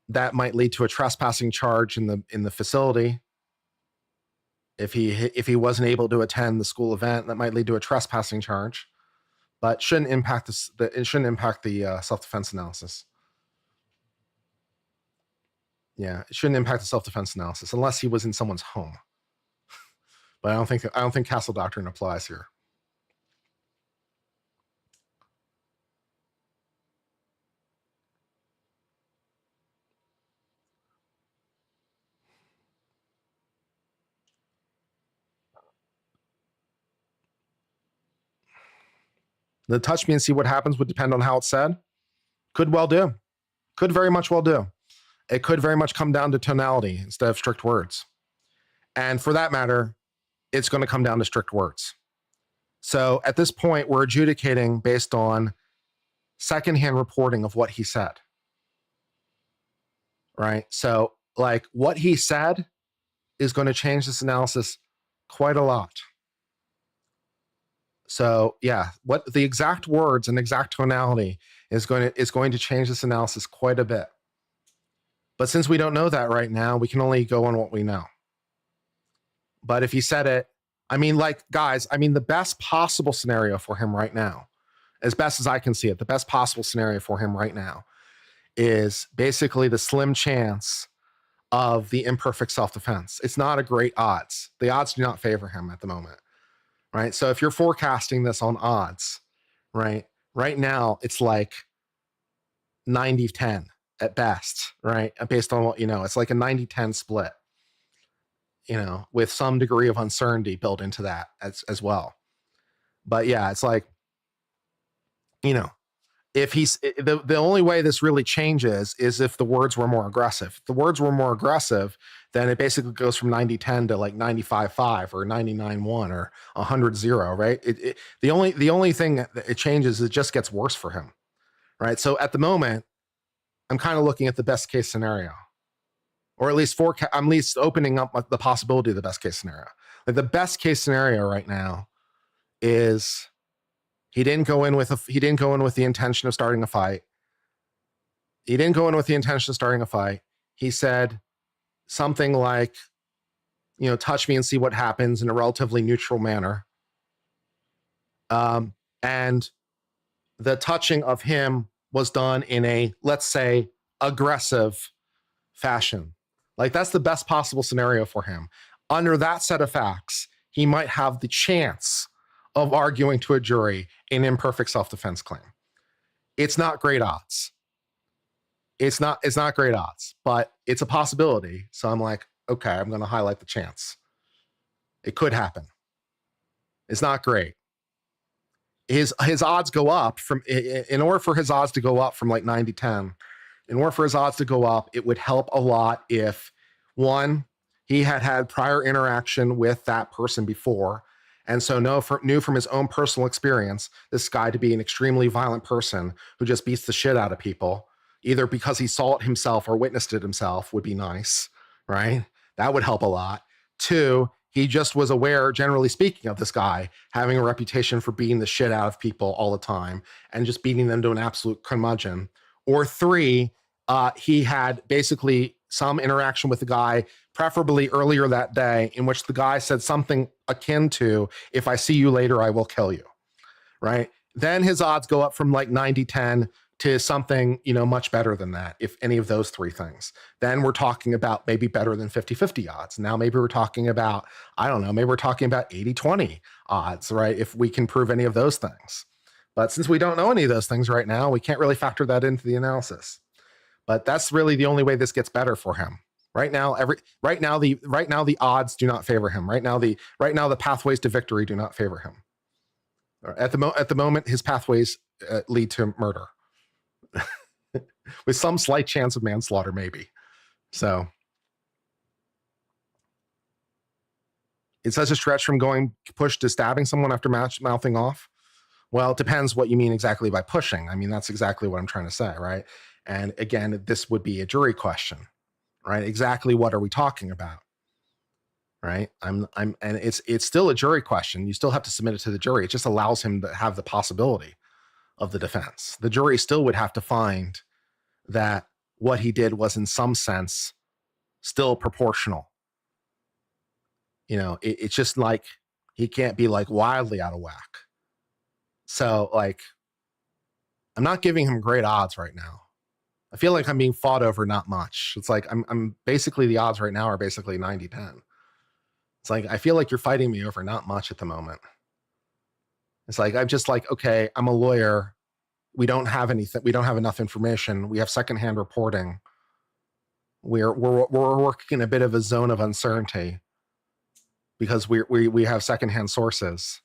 That might lead to a trespassing charge in the facility. If he wasn't able to attend the school event, that might lead to a trespassing charge, but shouldn't impact it shouldn't impact the self-defense analysis. Yeah, it shouldn't impact the self-defense analysis unless he was in someone's home. But I don't think Castle doctrine applies here. The touch me and see what happens would depend on how it's said. Could well do. Could very much well do. It could very much come down to tonality instead of strict words. And for that matter, it's going to come down to strict words. So at this point, we're adjudicating based on secondhand reporting of what he said. Right? So what he said is going to change this analysis quite a lot. So yeah, what the exact words and exact tonality is going to change this analysis quite a bit. But since we don't know that right now, we can only go on what we know. But if he said it, I mean, like, guys, I mean, the best possible scenario for him right now, as best as I can see it, the best possible scenario for him right now is basically the slim chance of the imperfect self-defense. It's not a great odds. The odds do not favor him at the moment, right? So if you're forecasting this on odds, right now it's like 90-10 at best, right? Based on what you know, it's like a 90-10 split, with some degree of uncertainty built into that as well. But yeah, it's like, if he's the only way this really changes is if the words were more aggressive. If the words were more aggressive, then it basically goes from 90-10 to like 95-5 or 99-1 or 100-0, right? The only thing that it changes is it just gets worse for him, right? So at the moment, I'm kind of looking at the best case scenario, or at least I'm at least opening up the possibility of the best case scenario. Like the best case scenario right now is he didn't go in with the intention of starting a fight. He didn't go in with the intention of starting a fight. He said something like, touch me and see what happens in a relatively neutral manner. And the touching of him was done in a, let's say, aggressive fashion. Like that's the best possible scenario for him. Under that set of facts, he might have the chance of arguing to a jury an imperfect self-defense claim. It's not great odds. It's not great odds, but it's a possibility. So I'm like, okay, I'm going to highlight the chance. It could happen. It's not great. His odds go up in order for his odds to go up from like 90-10, in order for his odds to go up, it would help a lot if, one, he had prior interaction with that person before, and so knew from his own personal experience this guy to be an extremely violent person who just beats the shit out of people, either because he saw it himself or witnessed it himself, would be nice, right? That would help a lot. Two, he just was aware, generally speaking, of this guy having a reputation for beating the shit out of people all the time and just beating them to an absolute curmudgeon. Or three, he had basically some interaction with the guy, preferably earlier that day, in which the guy said something akin to, if I see you later, I will kill you, right? Then his odds go up from like 90-10 to something, much better than that, if any of those three things. Then we're talking about maybe better than 50-50 odds. Now maybe we're talking about, I don't know, maybe we're talking about 80-20 odds, right? If we can prove any of those things. But since we don't know any of those things right now, we can't really factor that into the analysis. But that's really the only way this gets better for him. Right now the odds do not favor him. Right now the pathways to victory do not favor him. At the moment, his pathways lead to murder, with some slight chance of manslaughter, maybe. So it's such a stretch from going push to stabbing someone after mouthing off. Well, it depends what you mean exactly by pushing. I mean, that's exactly what I'm trying to say, right? And again, this would be a jury question, right? Exactly what are we talking about, right? And it's still a jury question. You still have to submit it to the jury. It just allows him to have the possibility of the defense. The jury still would have to find that what he did was in some sense still proportional. It's just like he can't be like wildly out of whack. So like, I'm not giving him great odds right now. I feel like I'm being fought over not much. It's like I'm basically, the odds right now are basically 90-10. It's like I feel like you're fighting me over not much at the moment. It's like I'm just like, okay, I'm a lawyer. We don't have anything. We don't have enough information. We have secondhand reporting. We're working in a bit of a zone of uncertainty because we have secondhand sources.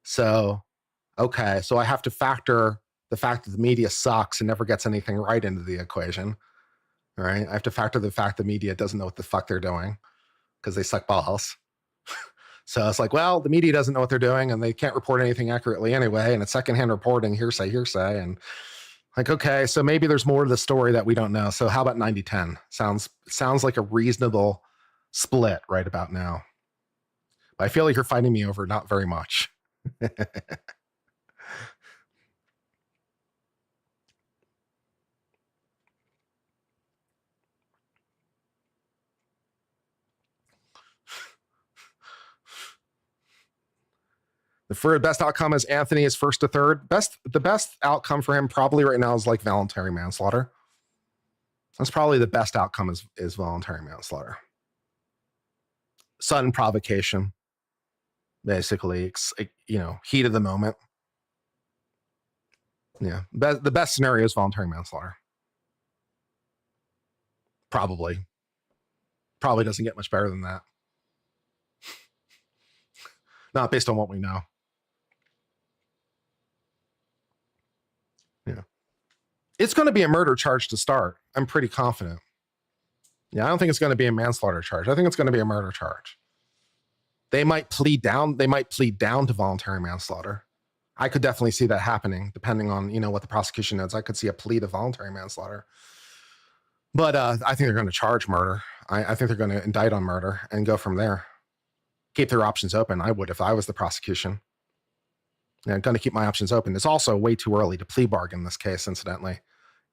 So, okay, so I have to factor the fact that the media sucks and never gets anything right into the equation, right? I have to factor the fact the media doesn't know what the fuck they're doing because they suck balls. So it's like, well, the media doesn't know what they're doing and they can't report anything accurately anyway. And it's secondhand reporting, hearsay. And like, okay, so maybe there's more to the story that we don't know. So how about 90-10? Sounds like a reasonable split right about now. But I feel like you're fighting me over not very much. The best outcome is Anthony is first to third. The best outcome for him probably right now is like voluntary manslaughter. That's probably the best outcome is voluntary manslaughter. Sudden provocation, basically, heat of the moment. Yeah, the best scenario is voluntary manslaughter. Probably doesn't get much better than that. Not based on what we know. Yeah. It's going to be a murder charge to start. I'm pretty confident. Yeah, I don't think it's going to be a manslaughter charge. I think it's going to be a murder charge. They might plead down to voluntary manslaughter. I could definitely see that happening, depending on, what the prosecution is. I could see a plea to voluntary manslaughter. But I think they're going to charge murder. I think they're going to indict on murder and go from there. Keep their options open. I would if I was the prosecution. Yeah, I'm going to keep my options open. It's also way too early to plea bargain this case, incidentally,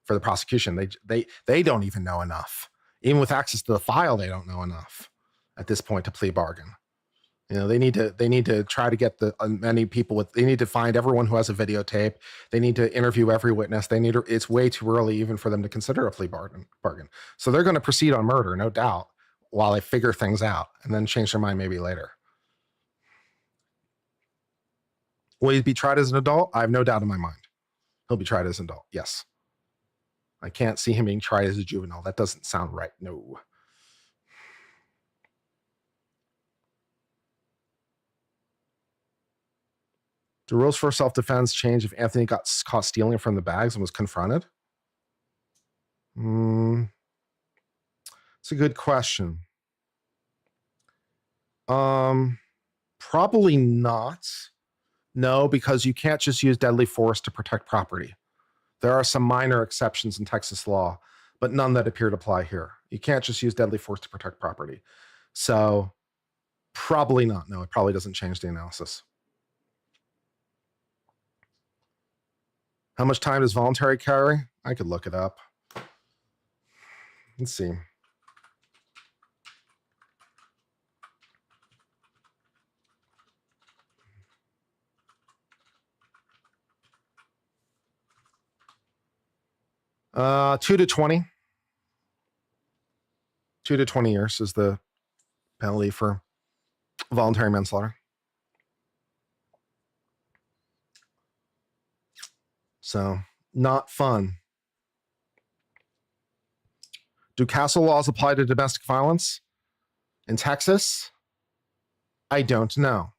for the prosecution. They don't even know enough. Even with access to the file, they don't know enough at this point to plea bargain. They need to try to get many people they need to find everyone who has a videotape. They need to interview every witness. It's way too early even for them to consider a plea bargain. So they're going to proceed on murder, no doubt, while they figure things out and then change their mind maybe later. Will he be tried as an adult? I have no doubt in my mind. He'll be tried as an adult. Yes. I can't see him being tried as a juvenile. That doesn't sound right. No. Do rules for self-defense change if Anthony got caught stealing from the bags and was confronted? It's a good question. Probably not. No, because you can't just use deadly force to protect property. There are some minor exceptions in Texas law, but none that appear to apply here. You can't just use deadly force to protect property. So probably not. No, it probably doesn't change the analysis. How much time does voluntary carry? I could look it up. Let's see. Uh, 2 to 20. 2 to 20 years is the penalty for voluntary manslaughter. So not fun. Do castle laws apply to domestic violence in Texas? I don't know.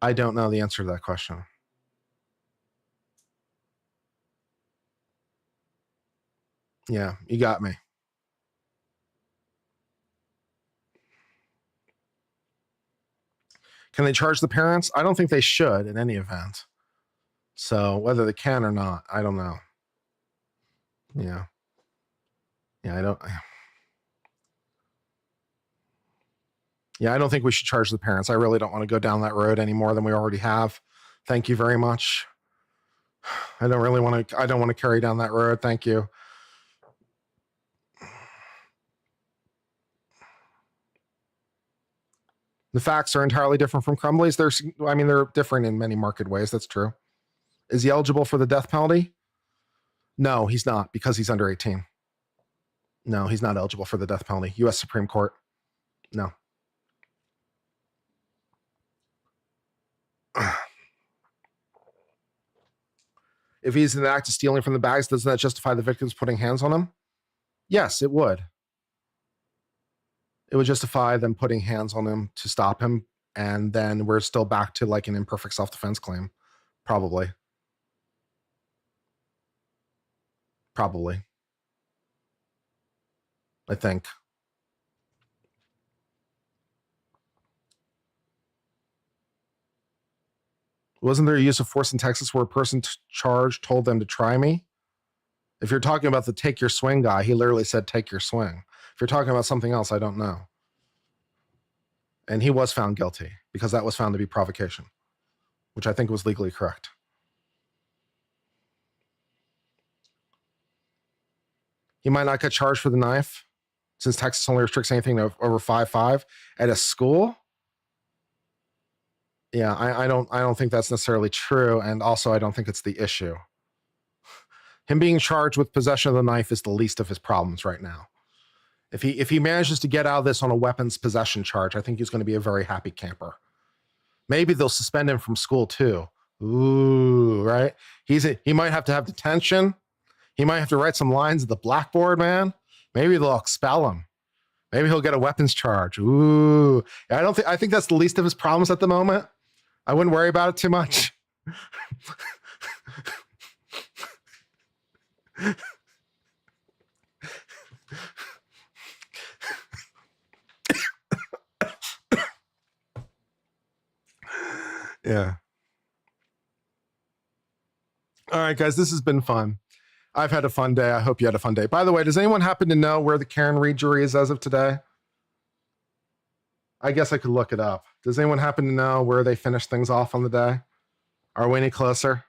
I don't know the answer to that question. Yeah, you got me. Can they charge the parents? I don't think they should in any event. So whether they can or not, I don't know. Yeah. Yeah, I don't think we should charge the parents. I really don't want to go down that road any more than we already have. Thank you very much. I don't want to carry down that road. Thank you. The facts are entirely different from Crumbly's. They're different in many marked ways. That's true. Is he eligible for the death penalty? No, he's not, because he's under 18. No, he's not eligible for the death penalty. U.S. Supreme Court. No. If he's in the act of stealing from the bags, doesn't that justify the victims putting hands on him? Yes, it would. It would justify them putting hands on him to stop him, and then we're still back to like an imperfect self-defense claim. Probably. I think. Wasn't there a use of force in Texas where a person charged told them to try me? If you're talking about the take your swing guy, he literally said, take your swing. If you're talking about something else, I don't know. And he was found guilty because that was found to be provocation, which I think was legally correct. He might not get charged for the knife since Texas only restricts anything over 5.5 at a school. Yeah, I don't think that's necessarily true, and also I don't think it's the issue. Him being charged with possession of the knife is the least of his problems right now. If he manages to get out of this on a weapons possession charge, I think he's going to be a very happy camper. Maybe they'll suspend him from school too. Ooh, right? He might have to have detention. He might have to write some lines at the blackboard, man. Maybe they'll expel him. Maybe he'll get a weapons charge. Ooh, I think that's the least of his problems at the moment. I wouldn't worry about it too much. Yeah. All right, guys, this has been fun. I've had a fun day. I hope you had a fun day. By the way, does anyone happen to know where the Karen Reed jury is as of today? I guess I could look it up. Does anyone happen to know where they finished things off on the day? Are we any closer?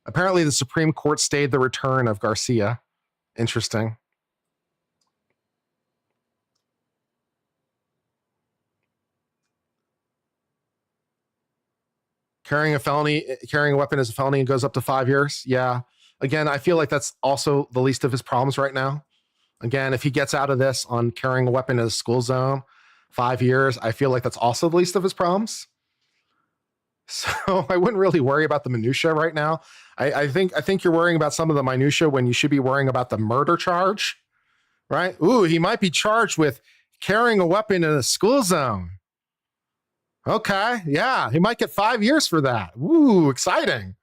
Apparently, the Supreme Court stayed the return of Garcia. Interesting. Carrying a weapon as a felony and goes up to 5 years. Yeah. Again, I feel like that's also the least of his problems right now. Again, if he gets out of this on carrying a weapon in a school zone, 5 years, I feel like that's also the least of his problems. So I wouldn't really worry about the minutia right now. I think you're worrying about some of the minutia when you should be worrying about the murder charge, right? Ooh, he might be charged with carrying a weapon in a school zone. Okay, yeah, he might get 5 years for that. Ooh, exciting.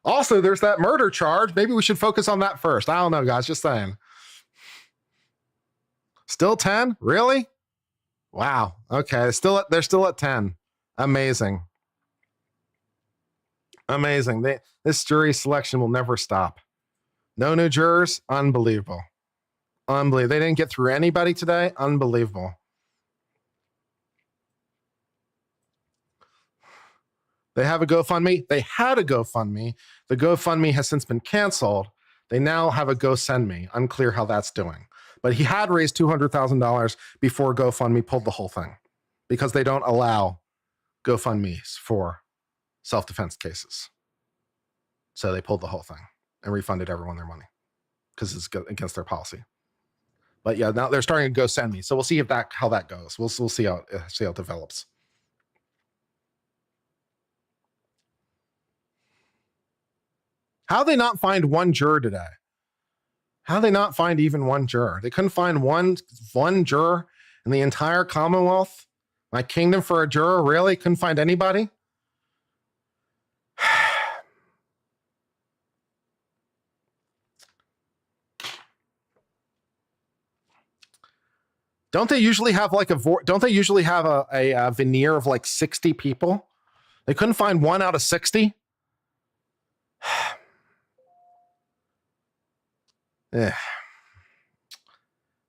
Also, there's that murder charge. Maybe we should focus on that first. I don't know, guys, just saying. Still 10? Really? Wow. Okay, they're still at 10. Amazing. Amazing. This jury selection will never stop. No new jurors? Unbelievable. Unbelievable. They didn't get through anybody today? Unbelievable. They have a GoFundMe. They had a GoFundMe. The GoFundMe has since been canceled. They now have a GoSendMe. Unclear how that's doing. But he had raised $200,000 before GoFundMe pulled the whole thing because they don't allow GoFundMes for self-defense cases. So they pulled the whole thing and refunded everyone their money because it's against their policy. But yeah, now they're starting to GoSendMe. So we'll see how that goes. We'll see how it develops. How they not find one juror today? How they not find even one juror? They couldn't find one juror in the entire Commonwealth, my kingdom, for a juror. Really? Couldn't find anybody? Don't they usually have like a veneer of like 60 people? They couldn't find one out of 60.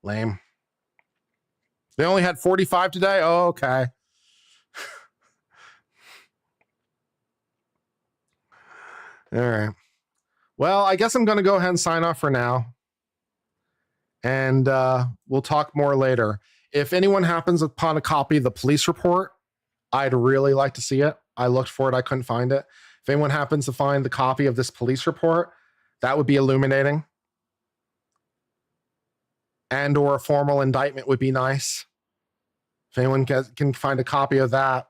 Lame. They only had 45 today? Oh, okay. All right. Well, I guess I'm going to go ahead and sign off for now. And we'll talk more later. If anyone happens upon a copy of the police report, I'd really like to see it. I looked for it. I couldn't find it. If anyone happens to find the copy of this police report, that would be illuminating. And or a formal indictment would be nice. If anyone can find a copy of that,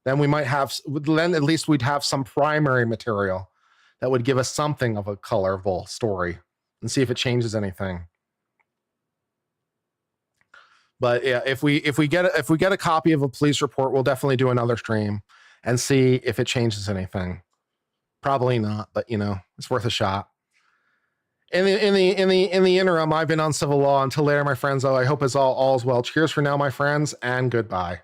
then at least we'd have some primary material that would give us something of a colorful story and see if it changes anything. But yeah, if we get a copy of a police report, we'll definitely do another stream and see if it changes anything. Probably not, but it's worth a shot. In the interim, I've been on civil law. Until later, my friends. I hope it's all is well. Cheers for now, my friends, and goodbye.